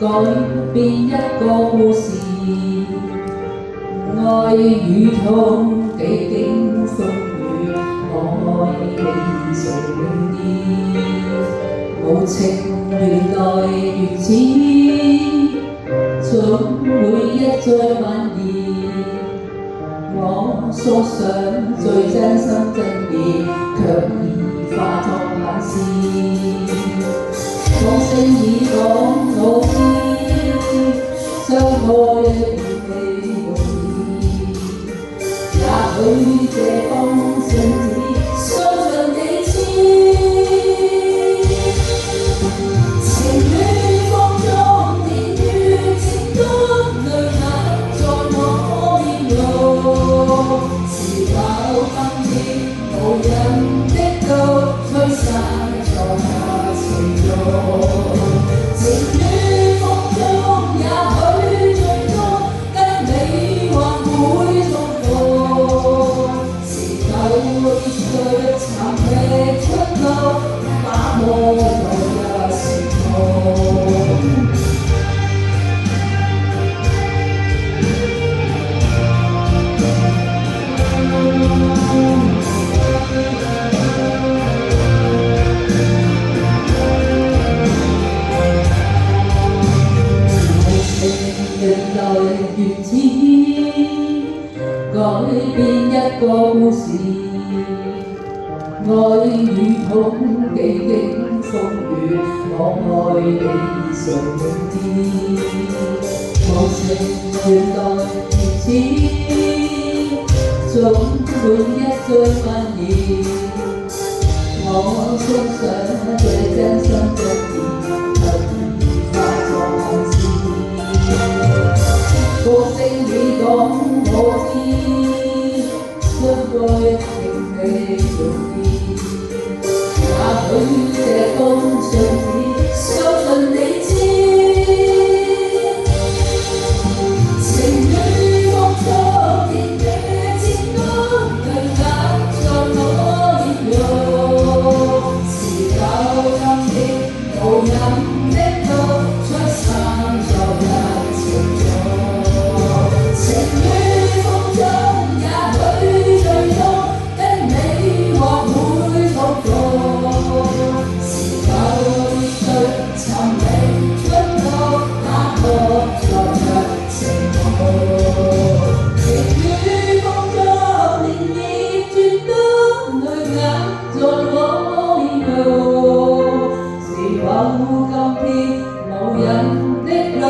改變一個故事，愛與痛幾經風雨，我愛你誰永遠，無情原來如此，總會一再蔓延。我所想最真心真意，卻已化作幻視。講聲已講我知，相愛並未容易。也許這封信只相信你知，情戀風中年月，情感淚眼在我面容。是否今天無人的路，吹散昨日情慾？情戀風中也許最終跟你還會重逢。是否必須尋覓出路，把握昨日時空？原來如此，改變一個故事，愛與痛幾經風雨，我愛你誰永知？無情原來如此，總會一再蔓延。我相信最真心真意，卻已化作幻視。歌聲已講我知，相愛並未容易。也許這封信只相信你知，情戀風中年月，情感淚眼在我面容。是否今天無人的路，吹散昨日情慾？情戀風中也許最終跟你或會重逢。是否必須尋覓出路，打破昨日情夢？情戀風中年月，轉得淚眼在我面容。是否今天無人的路？